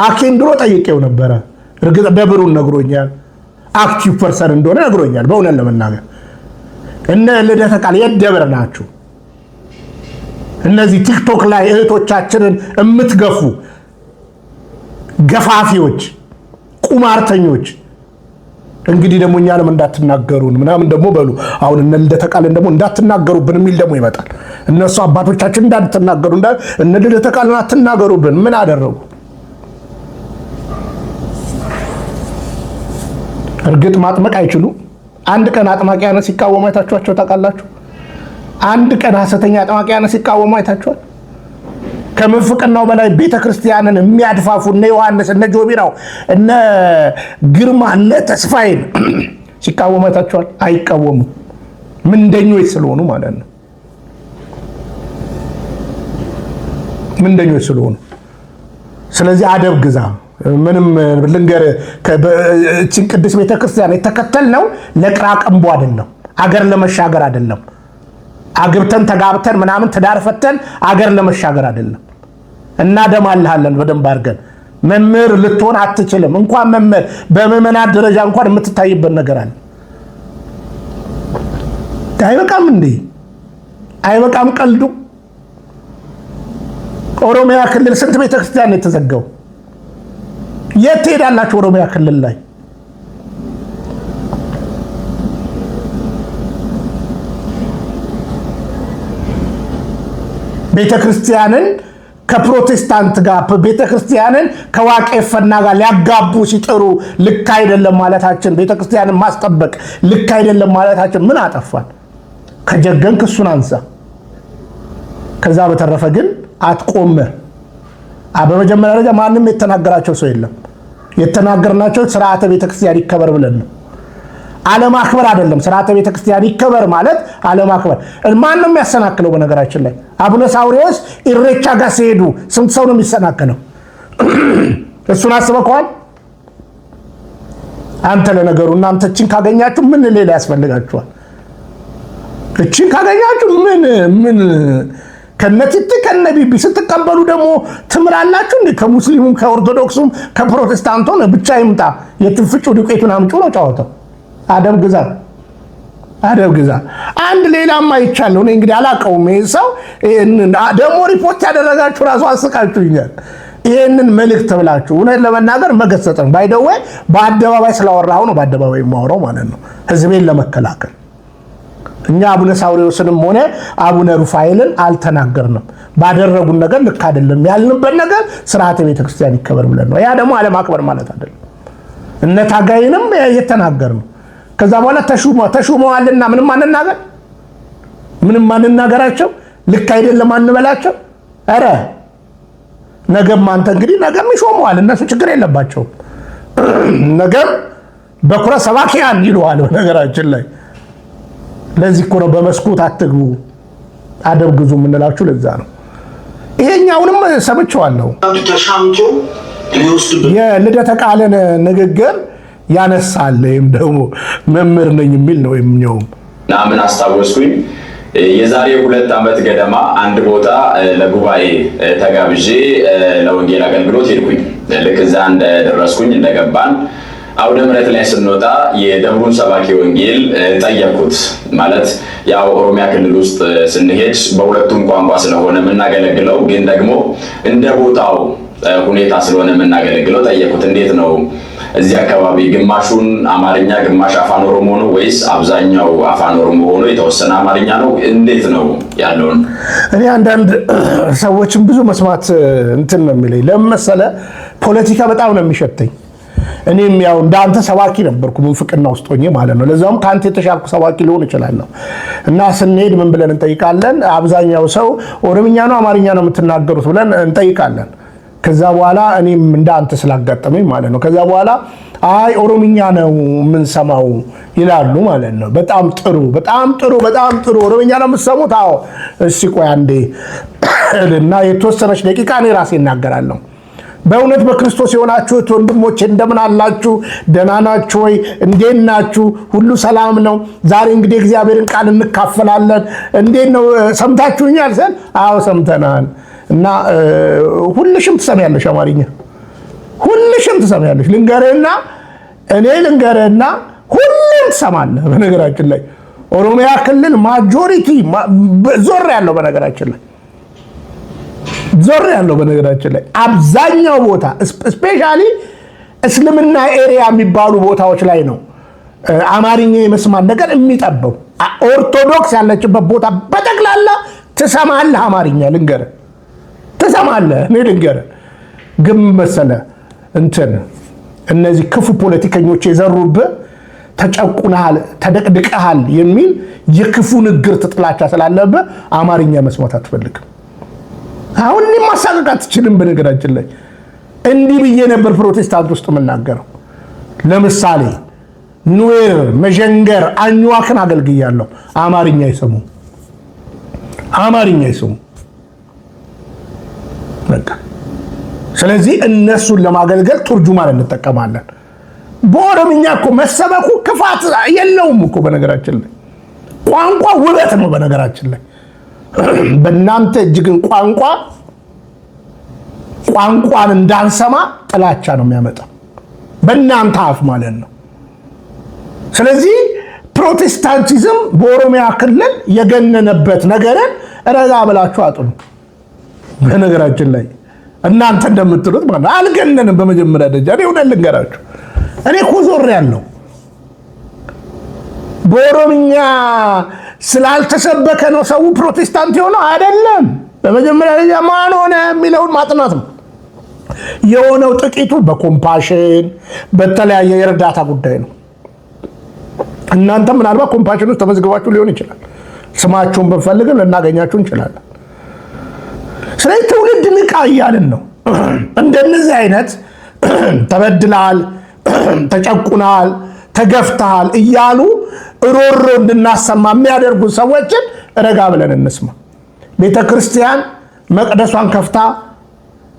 አኬን ድሮ ጠይቄው ነበረ። እርግጥ ደብሩን ነግሮኛል። አክቲቭ ፐርሰን እንደሆነ ነግሮኛል። በእውነት ለመናገር እነ ልደተ ቃል የት ደብር ናችሁ? እነዚህ ቲክቶክ ላይ እህቶቻችንን የምትገፉ ገፋፊዎች፣ ቁማርተኞች እንግዲህ ደግሞ እኛንም እንዳትናገሩን ምናምን ደግሞ በሉ። አሁን እነ ልደተ ቃልን ደግሞ እንዳትናገሩብን የሚል ደግሞ ይመጣል። እነሱ አባቶቻችን እንዳትናገሩ እነ ልደተ ቃልን አትናገሩብን ምን አደረጉ? እርግጥ ማጥመቅ አይችሉ። አንድ ቀን አጥማቂያነ ሲቃወሙ አይታችኋቸው ታውቃላችሁ? አንድ ቀን ሐሰተኛ አጥማቂያነ ሲቃወሙ አይታችኋል? ከምንፍቅናው በላይ ቤተክርስቲያንን የሚያድፋፉ እነ ዮሐንስ እነ ጆቢራው እነ ግርማ እነ ተስፋዬን ሲቃወሙ አይታችኋል? አይቃወሙ። ምንደኞች ስለሆኑ ማለት ነው። ምንደኞች ስለሆኑ። ስለዚህ አደብ ግዛ። ምንም ልንገር፣ እቺን ቅድስት ቤተክርስቲያን የተከተልነው ለቅራቅንቦ አይደለም፣ አገር ለመሻገር አይደለም። አግብተን ተጋብተን ምናምን ትዳር ፈተን አገር ለመሻገር አይደለም። እናደማልሃለን በደንብ አድርገን። መምህር ልትሆን አትችልም። እንኳን መምህር በምዕመናን ደረጃ እንኳን የምትታይበት ነገር አለ። አይበቃም እንዴ? አይበቃም ቀልዱ? ኦሮሚያ ክልል ስንት ቤተክርስቲያን ነው የተዘጋው? የት ትሄዳላችሁ? ኦሮሚያ ክልል ላይ ቤተክርስቲያንን ከፕሮቴስታንት ጋር ቤተክርስቲያንን ከዋቄፈና ጋር ሊያጋቡ ሲጥሩ ልክ አይደለም ማለታችን፣ ቤተክርስቲያንን ማስጠበቅ ልክ አይደለም ማለታችን ምን አጠፋን? ከጀገንክ እሱን አንሳ። ከዛ በተረፈ ግን አትቆምር። በመጀመሪያ ደረጃ ማንም የተናገራቸው ሰው የለም። የተናገርናቸው ስርዓተ ቤተክርስቲያን ይከበር ብለን ነው። አለማክበር አይደለም። ስርዓተ ቤተክርስቲያን ይከበር ማለት አለማክበር ማንም ያሰናክለው። በነገራችን ላይ አቡነ ሳውሪዎስ ኢሬቻ ጋር ሲሄዱ ስንት ሰው ነው የሚሰናከለው? እሱን አስበከዋል? አንተ ለነገሩ እናንተ እቺን ካገኛችሁ ምን ሌላ ያስፈልጋችኋል? እቺን ካገኛችሁ ምን ከነቲት ከነቢቢ ስትቀበሉ ደግሞ ትምራላችሁ እንዴ? ከሙስሊሙም ከኦርቶዶክሱም ከፕሮቴስታንቱ ነው ብቻ ይምጣ የትፍጩ ዱቄቱን አምጪ ነው ጫወተው። አደብ ግዛ። አንድ ሌላማ ይቻለው ነው እንግዲህ አላቀውም። ይሄ ሰው ደግሞ ሪፖርት ያደረጋችሁ ራሱ አስቃችሁኛል። ይሄንን መልእክት ብላችሁ እውነት ለመናገር መገሰጽን ባይደው በአደባባይ ስላወራው ነው በአደባባይ የማወራው ማለት ነው፣ ህዝቤን ለመከላከል። እኛ አቡነ ሳውሪዎስንም ሆነ አቡነ ሩፋኤልን አልተናገርንም። ባደረጉን ነገር ልክ አይደለም ያልንበት ነገር ስርዓተ ቤተክርስቲያን ይከበር ብለን ነው። ያ ደግሞ አለማክበር ማለት አይደለም። እነ ታጋይንም የተናገርነው ከዛ በኋላ ተሹመዋልና ምንም አንናገራቸው፣ ልክ አይደለም አንበላቸው። አረ ነገም አንተ እንግዲህ ነገም ይሾመዋል፣ እነሱ ችግር የለባቸውም። ነገም በኩረ ሰባኪያን ይሉዋል። በነገራችን ላይ ለዚህ እኮ ነው በመስኮት አትግቡ አደብ ግዙ የምንላችሁ ለዛ ነው። ይሄኛውንም ሰምቼዋለሁ። ተሻምቶ የልደተ ቃልን ንግግር ያነሳል። ወይም ደግሞ መምህር ነኝ የሚል ነው የሚኛውም እና ምን አስታወስኩኝ የዛሬ 2 ዓመት ገደማ አንድ ቦታ ለጉባኤ ተጋብዤ ለወንጌል አገልግሎት ሄድኩኝ። ልክ እዛ እንደደረስኩኝ እንደገባን አውደ ምሕረት ላይ ስንወጣ የደብሩን ሰባኪ ወንጌል ጠየቅኩት። ማለት ያው ኦሮሚያ ክልል ውስጥ ስንሄድ በሁለቱም ቋንቋ ስለሆነ የምናገለግለው ግን ደግሞ እንደ ቦታው ሁኔታ ስለሆነ የምናገለግለው ጠየቅኩት። እንዴት ነው እዚህ አካባቢ ግማሹን አማርኛ ግማሽ አፋን ኦሮሞ ነው ወይስ አብዛኛው አፋን ኦሮሞ ሆኖ የተወሰነ አማርኛ ነው? እንዴት ነው ያለውን? እኔ አንዳንድ ሰዎችን ብዙ መስማት እንትን ነው የሚለኝ። ለምን መሰለህ? ፖለቲካ በጣም ነው የሚሸተኝ። እኔም ያው እንዳንተ ሰባኪ ነበርኩ ምንፍቅና ውስጥ ሆኜ ማለት ነው። ለዛውም ካንተ የተሻልኩ ሰባኪ ሊሆን ይችላል። እና ስንሄድ ምን ብለን እንጠይቃለን? አብዛኛው ሰው ኦሮምኛ ነው አማርኛ ነው የምትናገሩት ብለን እንጠይቃለን። ከዛ በኋላ እኔም እንዳንተ ስላጋጠመኝ ማለት ነው። ከዛ በኋላ አይ ኦሮምኛ ነው የምንሰማው ይላሉ ማለት ነው። በጣም ጥሩ ኦሮምኛ ነው የምትሰሙት? አዎ እሺ ቆይ አንዴ እና የተወሰነች ደቂቃ እኔ ራሴ እናገራለሁ። በእውነት በክርስቶስ የሆናችሁት ወንድሞቼ እንደምን አላችሁ? ደህና ናችሁ ወይ? እንዴት ናችሁ? ሁሉ ሰላም ነው? ዛሬ እንግዲህ እግዚአብሔርን ቃል እንካፈላለን። እንዴት ነው ሰምታችሁኛል? ስል አዎ ሰምተናል። እና ሁልሽም ትሰሚያለሽ አማርኛ፣ ሁልሽም ትሰሚያለሽ። ልንገርህና ሁሉም ትሰማለህ። በነገራችን ላይ ኦሮሚያ ክልል ማጆሪቲ ዞር ያለው በነገራችን ላይ አብዛኛው ቦታ ስፔሻሊ እስልምና ኤሪያ የሚባሉ ቦታዎች ላይ ነው አማርኛ የመስማት ነገር የሚጠበው። ኦርቶዶክስ ያለችበት ቦታ በጠቅላላ ትሰማለህ አማርኛ። ልንገርህ ትሰማለህ። እኔ ልንገርህ ግን መሰለህ እንትን እነዚህ ክፉ ፖለቲከኞች የዘሩብህ ተጨቁነሃል፣ ተደቅድቀሃል የሚል የክፉ ንግርት ጥላቻ ስላለብህ አማርኛ መስማት አትፈልግም። አሁን እኔ ማሳቀቅ አትችልም። በነገራችን ላይ እንዲህ ብዬ ነበር ፕሮቴስታንት ውስጥ የምናገረው። ለምሳሌ ኑዌር፣ መዠንገር፣ አኝዋክን አገልግያለሁ። አማርኛ አይሰሙ። በቃ ስለዚህ እነሱን ለማገልገል ቱርጁማን እንጠቀማለን። በኦሮምኛ እኮ መሰበኩ ክፋት የለውም እኮ በነገራችን ላይ ቋንቋ ውበት ነው። በነገራችን ላይ በእናንተ እጅግን ቋንቋን እንዳንሰማ ጥላቻ ነው የሚያመጣው በእናንተ አፍ ማለት ነው። ስለዚህ ፕሮቴስታንቲዝም በኦሮሚያ ክልል የገነነበት ነገርን ረጋ ብላችሁ አጥኑ። በነገራችን ላይ እናንተ እንደምትሉት ማለት አልገነንም። በመጀመሪያ ደረጃ እኔ እውነት ልንገራችሁ፣ እኔ እኮ ዞር ያለው በኦሮምኛ ስላልተሰበከ ነው ሰው ፕሮቴስታንት የሆነው አይደለም። በመጀመሪያ ደረጃ ማን ሆነ የሚለውን ማጥናት ነው። የሆነው ጥቂቱ በኮምፓሽን በተለያየ የእርዳታ ጉዳይ ነው። እናንተ ምናልባት ኮምፓሽን ውስጥ ተመዝግባችሁ ሊሆን ይችላል። ስማችሁን ብንፈልግም ልናገኛችሁ እንችላለን። ስለዚህ ትውልድ ንቃ እያልን ነው። እንደነዚህ አይነት ተበድላል፣ ተጨቁናል፣ ተገፍተሃል እያሉ ሮሮ እንድናሰማ የሚያደርጉ ሰዎችን ረጋ ብለን እንስማ። ቤተክርስቲያን መቅደሷን ከፍታ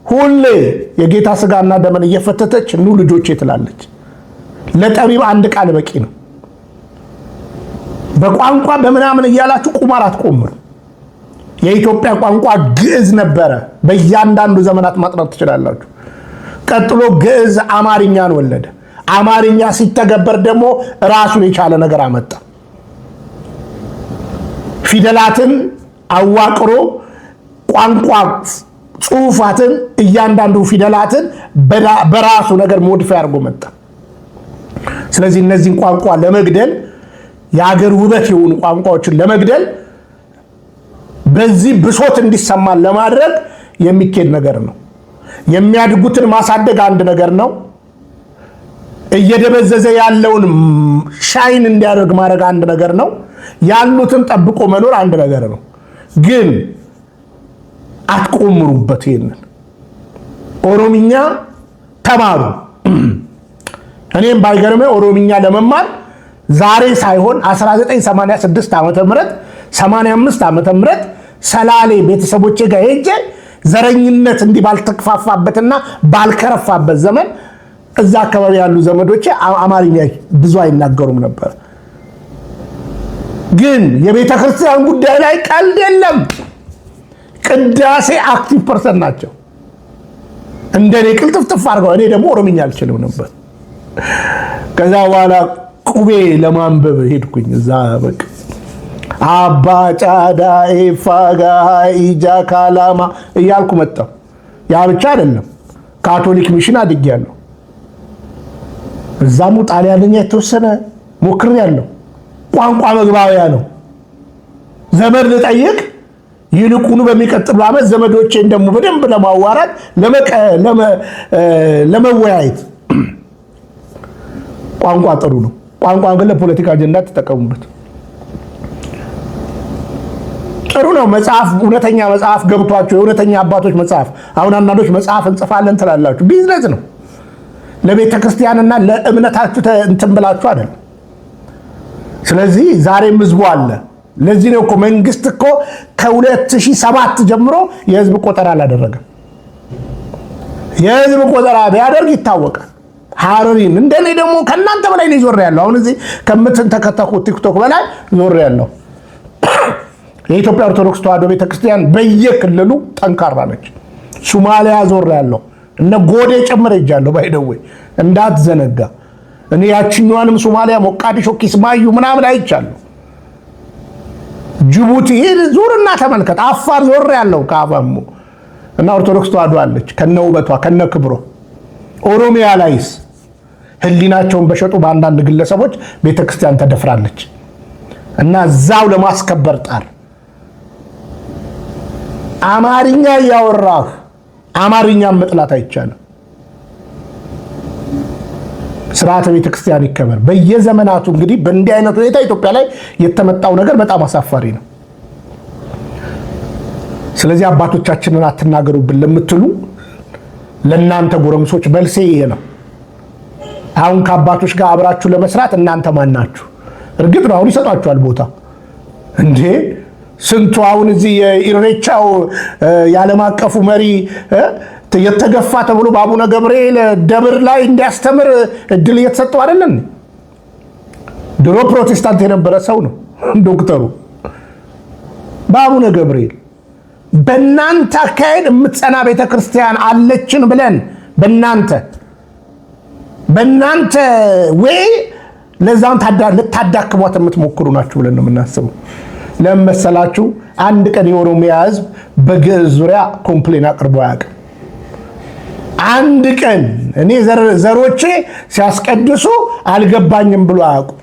ሁሌ የጌታ ስጋና ደምን እየፈተተች ኑ ልጆቼ ትላለች። ለጠቢብ አንድ ቃል በቂ ነው። በቋንቋ በምናምን እያላችሁ ቁማር አትቆምሩ። የኢትዮጵያ ቋንቋ ግዕዝ ነበረ። በእያንዳንዱ ዘመናት ማጥናት ትችላላችሁ። ቀጥሎ ግዕዝ አማርኛን ወለደ። አማርኛ ሲተገበር ደግሞ ራሱን የቻለ ነገር አመጣ። ፊደላትን አዋቅሮ ቋንቋ ጽሑፋትን እያንዳንዱ ፊደላትን በራሱ ነገር ሞዲፋይ አድርጎ መጣ። ስለዚህ እነዚህን ቋንቋ ለመግደል የሀገር ውበት የሆኑ ቋንቋዎችን ለመግደል በዚህ ብሶት እንዲሰማን ለማድረግ የሚኬድ ነገር ነው። የሚያድጉትን ማሳደግ አንድ ነገር ነው። እየደበዘዘ ያለውን ሻይን እንዲያደርግ ማድረግ አንድ ነገር ነው። ያሉትን ጠብቆ መኖር አንድ ነገር ነው። ግን አትቆምሩበት። ይሄንን ኦሮምኛ ተማሩ። እኔም ባይገርመ ኦሮምኛ ለመማር ዛሬ ሳይሆን 1986 ዓመተ ምህረት 85 ዓመተ ምህረት ሰላሌ ቤተሰቦቼ ጋር ሄጄ ዘረኝነት እንዲህ ባልተከፋፋበትና ባልከረፋበት ዘመን እዛ አካባቢ ያሉ ዘመዶቼ አማርኛ ብዙ አይናገሩም ነበር። ግን የቤተ ክርስቲያን ጉዳይ ላይ ቀልድ የለም። ቅዳሴ አክቲቭ ፐርሰን ናቸው። እንደኔ ቅልጥፍጥፍ አድርገው። እኔ ደግሞ ኦሮምኛ አልችልም ነበር። ከዛ በኋላ ቁቤ ለማንበብ ሄድኩኝ። እዛ በቃ አባ ጫዳ ኤፋጋ ኢጃ ካላማ እያልኩ መጣሁ። ያ ብቻ አይደለም፣ ካቶሊክ ሚሽን አድጌያለሁ። እዛሙ ጣሊያንኛ የተወሰነ ሞክሬያለሁ። ቋንቋ መግባቢያ ነው። ዘመድ ልጠይቅ ይልቁኑ በሚቀጥለው ዓመት ዘመዶቼን ደግሞ በደንብ ለማዋራት ለመወያየት ቋንቋ ጥሩ ነው። ቋንቋ ግን ለፖለቲካ አጀንዳ ተጠቀሙበት። ጥሩ ነው። መጽሐፍ እውነተኛ መጽሐፍ ገብቷቸው የእውነተኛ አባቶች መጽሐፍ አሁን አንዳንዶች መጽሐፍ እንጽፋለን ትላላችሁ። ቢዝነስ ነው። ለቤተ ክርስቲያንና ለእምነታችሁ እንትን ብላችሁ አይደል። ስለዚህ ዛሬም ህዝቡ አለ። ለዚህ ነው እኮ መንግስት እኮ ከ2007 ጀምሮ የህዝብ ቆጠራ አላደረገም። የህዝብ ቆጠራ ቢያደርግ ይታወቃል። ሐረሪን እንደኔ ደግሞ ከናንተ በላይ ነው ዞር ያለው። አሁን እዚህ ከምትተከተኩት ቲክቶክ በላይ ዞር ያለው። የኢትዮጵያ ኦርቶዶክስ ተዋሕዶ ቤተክርስቲያን በየክልሉ ጠንካራ ነች። ሶማሊያ ዞር ያለው እነ ጎዴ ጨምረ ይጃለሁ። ባይደው እንዳትዘነጋ። እኔ ያችኛዋንም ሶማሊያ ሞቃዲሾ፣ ኪስማዩ ምናምን አይቻለሁ። ጅቡቲ ዙርና ተመልከት። አፋር ዞር ያለው ካፋሙ እና ኦርቶዶክስ ተዋሕዶ አለች ከነውበቷ ከነክብሯ። ኦሮሚያ ላይስ ህሊናቸውን በሸጡ በአንዳንድ ግለሰቦች ቤተክርስቲያን ተደፍራለች እና እዛው ለማስከበር ጣር። አማርኛ ያወራህ አማርኛን መጥላት አይቻልም። ስርዓተ ቤተክርስቲያን ይከበር። በየዘመናቱ እንግዲህ በእንዲህ አይነት ሁኔታ ኢትዮጵያ ላይ የተመጣው ነገር በጣም አሳፋሪ ነው። ስለዚህ አባቶቻችንን አትናገሩብን ለምትሉ ለእናንተ ጎረምሶች መልሴ ይሄ ነው። አሁን ከአባቶች ጋር አብራችሁ ለመስራት እናንተ ማን ናችሁ? እርግጥ ነው አሁን ይሰጧችኋል ቦታ እንዴ። ስንቱ አሁን እዚህ የኢሬቻው የዓለም አቀፉ መሪ የተገፋ ተብሎ በአቡነ ገብርኤል ደብር ላይ እንዲያስተምር እድል እየተሰጠው አይደለም። ድሮ ፕሮቴስታንት የነበረ ሰው ነው ዶክተሩ። በአቡነ ገብርኤል በእናንተ አካሄድ የምትጸና ቤተክርስቲያን አለችን ብለን በእናንተ ወይ ለዛም ልታዳክሟት የምትሞክሩ ናችሁ ብለን ነው የምናስበው። ለመሰላችሁ አንድ ቀን የኦሮሚያ ህዝብ በግዕዝ ዙሪያ ኮምፕሌን አቅርቦ አያውቅም። አንድ ቀን እኔ ዘሮቼ ሲያስቀድሱ አልገባኝም ብሎ አያውቁም።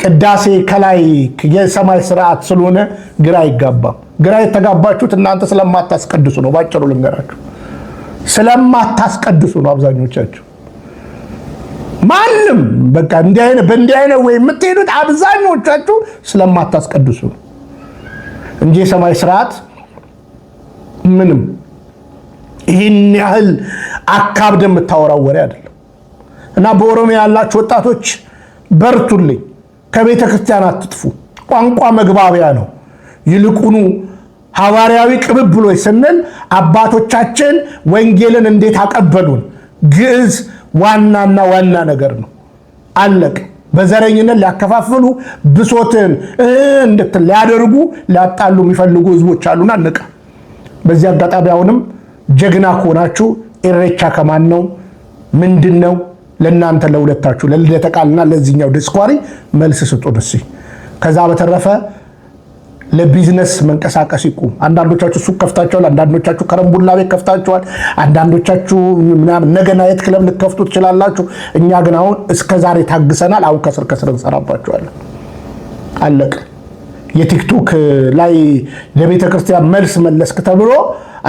ቅዳሴ ከላይ የሰማይ ስርዓት ስለሆነ ግራ አይጋባም። ግራ የተጋባችሁት እናንተ ስለማታስቀድሱ ነው። ባጭሩ ልንገራችሁ፣ ስለማታስቀድሱ ነው አብዛኞቻችሁ። ማንም በቃ በእንዲህ አይነት ወይ የምትሄዱት አብዛኞቻችሁ ስለማታስቀድሱ ነው እንጂ የሰማይ ስርዓት ምንም ይህን ያህል አካብደ የምታወራው ወሬ አይደለም። እና በኦሮሚያ ያላችሁ ወጣቶች በርቱልኝ፣ ከቤተ ክርስቲያን አትጥፉ። ቋንቋ መግባቢያ ነው። ይልቁኑ ሐዋርያዊ ቅብብሎች ስንል አባቶቻችን ወንጌልን እንዴት አቀበሉን፣ ግዕዝ ዋናና ዋና ነገር ነው። አለቅ በዘረኝነት ሊያከፋፍሉ ብሶትን እንድትል ሊያደርጉ ሊያጣሉ የሚፈልጉ ህዝቦች አሉና ንቃ። በዚህ አጋጣሚ አሁንም ጀግና ከሆናችሁ ኢሬቻ ከማን ነው ምንድነው? ለእናንተ ለሁለታችሁ ለልደተ ቃልና ለዚህኛው ዲስኳሪ መልስ ስጡን እስኪ። ከዛ በተረፈ ለቢዝነስ መንቀሳቀስ ይቁም። አንዳንዶቻችሁ ሱቅ ከፍታችኋል፣ አንዳንዶቻችሁ ከረምቡላ ቤት ከፍታችኋል፣ አንዳንዶቻችሁ ምናምን ነገ ናይት ክለብ ልትከፍቱ ትችላላችሁ። እኛ ግን አሁን እስከዛሬ ታግሰናል። አሁን ከስር ከስር እንሰራባችኋለን። አለቀ። የቲክቶክ ላይ ለቤተ ክርስቲያን መልስ መለስክ ተብሎ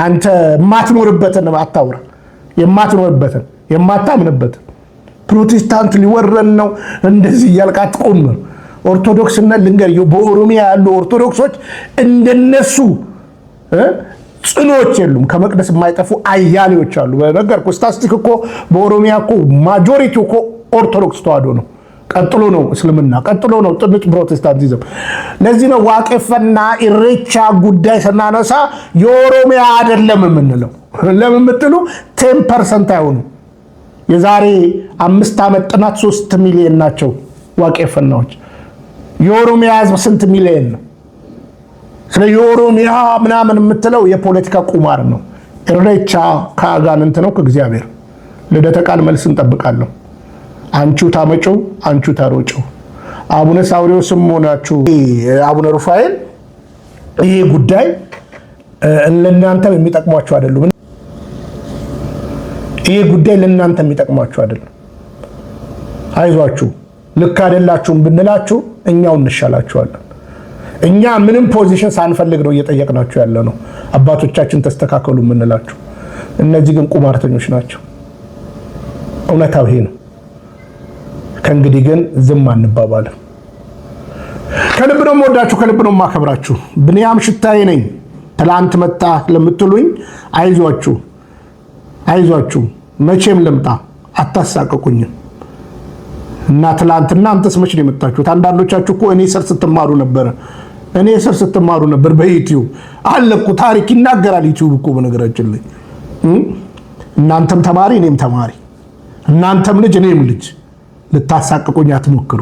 አንተ የማትኖርበትን አታውራ። የማትኖርበትን የማታምንበትን ፕሮቴስታንት ሊወረን ነው እንደዚህ እያልክ አትቆም። ኦርቶዶክስነት ልንገር፣ በኦሮሚያ ያሉ ኦርቶዶክሶች እንደነሱ ጽኖች የሉም። ከመቅደስ የማይጠፉ አያሌዎች አሉ። በነገርኩ ስታስቲክ እኮ በኦሮሚያ እኮ ማጆሪቲ እኮ ኦርቶዶክስ ተዋህዶ ነው። ቀጥሎ ነው እስልምና፣ ቀጥሎ ነው ጥንት ፕሮቴስታንቲዝም። ለዚህ ነው ዋቄፈና ኢሬቻ ጉዳይ ስናነሳ የኦሮሚያ አይደለም የምንለው። ለምን የምትሉ 10% አይሆኑ። የዛሬ 5 ዓመት ጥናት 3 ሚሊዮን ናቸው ዋቄፈናዎች። የኦሮሚያ ህዝብ ስንት ሚሊዮን ነው? ስለ የኦሮሚያ ምናምን የምትለው የፖለቲካ ቁማር ነው። ኢሬቻ ከአጋንንት ነው ከእግዚአብሔር። ልደተ ቃል መልስ እንጠብቃለሁ። አንቺው ታመጪው አንቺው ታሮጪው። አቡነ ሳውሪዎስም ሆናችሁ አቡነ ሩፋኤል ይሄ ጉዳይ ለእናንተ የሚጠቅሟችሁ አይደሉም። ይሄ ጉዳይ ለእናንተ የሚጠቅሟችሁ አይደለም። አይዟችሁ፣ ልክ አይደላችሁም ብንላችሁ እኛው እንሻላችኋለን። እኛ ምንም ፖዚሽን ሳንፈልግ ነው እየጠየቅናችሁ ያለ ነው። አባቶቻችን ተስተካከሉ የምንላችሁ። እነዚህ ግን ቁማርተኞች ናቸው። እውነታው ይሄ ነው። ከእንግዲህ ግን ዝም አንባባልም። ከልብ ነው የምወዳችሁ፣ ከልብ ነው የማከብራችሁ። ብንያም ሽታዬ ነኝ። ትላንት መጣ ለምትሉኝ አይዟችሁ አይዟችሁ፣ መቼም ልምጣ፣ አታሳቀቁኝም። እና ትላንትና አንተስ መቼ ነው የመጣችሁት? አንዳንዶቻችሁ እኮ እኔ ስር ስትማሩ ነበር በዩቲዩብ አለኩ። ታሪክ ይናገራል ዩቲዩብ እኮ በነገራችን ላይ። እናንተም ተማሪ እኔም ተማሪ፣ እናንተም ልጅ እኔም ልጅ። ልታሳቀቁኝ አትሞክሩ።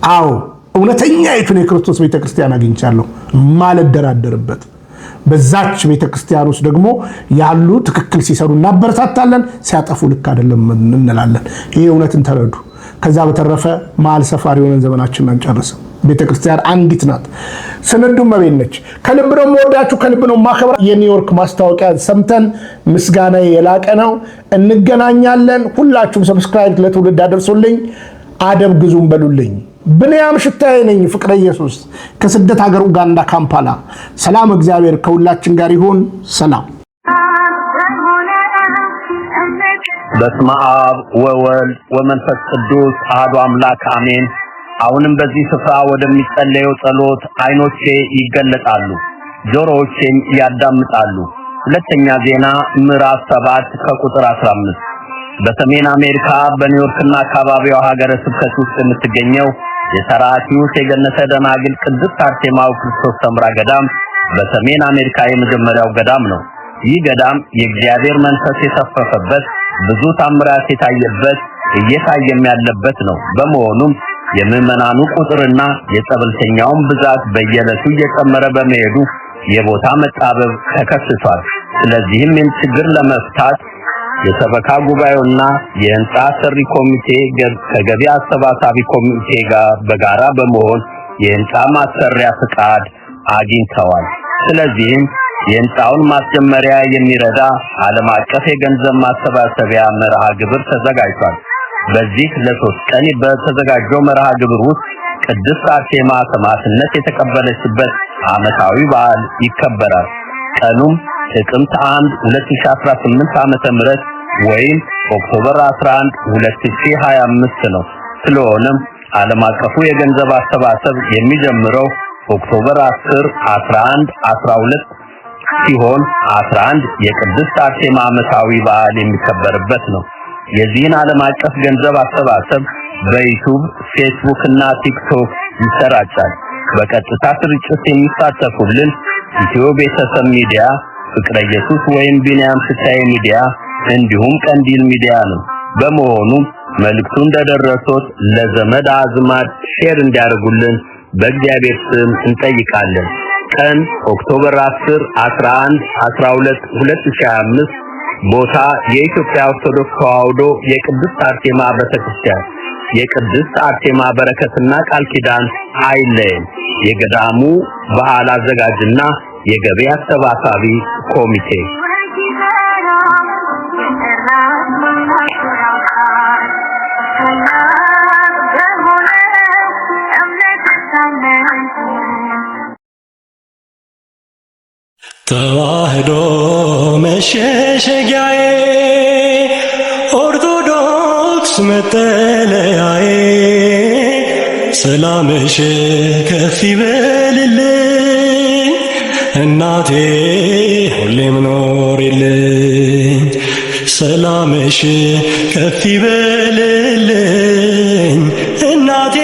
አዎ እውነተኛ የክርስቶስ ቤተክርስቲያን አግኝቻለሁ ማልደራደርበት። በዛች ቤተክርስቲያን ውስጥ ደግሞ ያሉ ትክክል ሲሰሩ እናበረታታለን፣ ሲያጠፉ ልክ አይደለም እንላለን። ይሄ እውነትን ተረዱ። ከዛ በተረፈ መሀል ሰፋሪ ሆነን ዘመናችንን አንጨርስም። ቤተክርስቲያን አንዲት ናት። ስንዱም መቤት ነች። ከልብ ነው የምወዳችሁ፣ ከልብ ነው የማከብራ። የኒውዮርክ ማስታወቂያ ሰምተን ምስጋና የላቀ ነው። እንገናኛለን። ሁላችሁም ሰብስክራይብ ለትውልድ አደርሱልኝ፣ አደብ ግዙም በሉልኝ። ብንያም ሽታዬ ነኝ፣ ፍቅረ ኢየሱስ ከስደት ሀገር ኡጋንዳ ካምፓላ። ሰላም እግዚአብሔር ከሁላችን ጋር ይሁን። ሰላም። በስመ አብ ወወልድ ወመንፈስ ቅዱስ አሐዱ አምላክ አሜን። አሁንም በዚህ ስፍራ ወደሚጸለየው ጸሎት አይኖቼ ይገለጣሉ፣ ጆሮዎቼም ያዳምጣሉ። ሁለተኛ ዜና ምዕራፍ 7 ከቁጥር 15። በሰሜን አሜሪካ በኒውዮርክና አካባቢዋ ሀገረ ስብከት ውስጥ የምትገኘው የሰራቲውስ የገነተ ደናግል ቅድስት አርሴማው ክርስቶስ ሰምራ ገዳም በሰሜን አሜሪካ የመጀመሪያው ገዳም ነው። ይህ ገዳም የእግዚአብሔር መንፈስ የሰፈፈበት፣ ብዙ ታምራት የታየበት፣ እየታየም ያለበት ነው። በመሆኑም የምዕመናኑ ቁጥርና የጸበልተኛውን ብዛት በየዕለቱ እየጨመረ በመሄዱ የቦታ መጣበብ ተከስቷል። ስለዚህም ይህን ችግር ለመፍታት የሰበካ ጉባኤውና የህንጻ ሰሪ ኮሚቴ ከገቢ አሰባሳቢ ኮሚቴ ጋር በጋራ በመሆን የህንጻ ማሰሪያ ፍቃድ አግኝተዋል። ስለዚህም የህንጻውን ማስጀመሪያ የሚረዳ ዓለም አቀፍ የገንዘብ ማሰባሰቢያ መርሃ ግብር ተዘጋጅቷል። በዚህ ለ3 ቀን በተዘጋጀው መርሃ ግብር ውስጥ ቅድስት አርሴማ ሰማዕትነት የተቀበለችበት ዓመታዊ በዓል ይከበራል። ቀኑም ጥቅምት 1 2018 ዓመተ ምህረት ወይም ኦክቶበር 11 2025 ነው። ስለሆነም ዓለም አቀፉ የገንዘብ አሰባሰብ የሚጀምረው ኦክቶበር 10፣ 11፣ 12 ሲሆን 11 የቅድስት አርሴማ ዓመታዊ በዓል የሚከበርበት ነው። የዚህን ዓለም አቀፍ ገንዘብ አሰባሰብ በዩቲዩብ፣ ፌስቡክ እና ቲክቶክ ይሰራጫል። በቀጥታ ስርጭት የሚሳተፉልን ኢትዮ ቤተሰብ ሚዲያ፣ ፍቅረ ኢየሱስ ወይም ቢንያም ስታይ ሚዲያ እንዲሁም ቀንዲል ሚዲያ ነው። በመሆኑም መልእክቱ እንደደረሶት ለዘመድ አዝማድ ሼር እንዲያደርጉልን በእግዚአብሔር ስም እንጠይቃለን። ቀን ኦክቶበር 10፣ 11፣ 12 2025 ቦታ የኢትዮጵያ ኦርቶዶክስ ተዋሕዶ የቅድስት አርሴማ ቤተክርስቲያን። የቅድስት አርሴማ በረከትና ቃል ኪዳን አይለየን። የገዳሙ በዓል አዘጋጅና የገቢ አሰባሳቢ ኮሚቴ ተዋህዶ መሸሸጊያዬ ኦርቶዶክስ መጠለያዬ ሰላምሽ ከፍ ይበልልኝ እናቴ ሁሌም ኖሪልኝ ሰላምሽ ከፍ ይበልልኝ እናቴ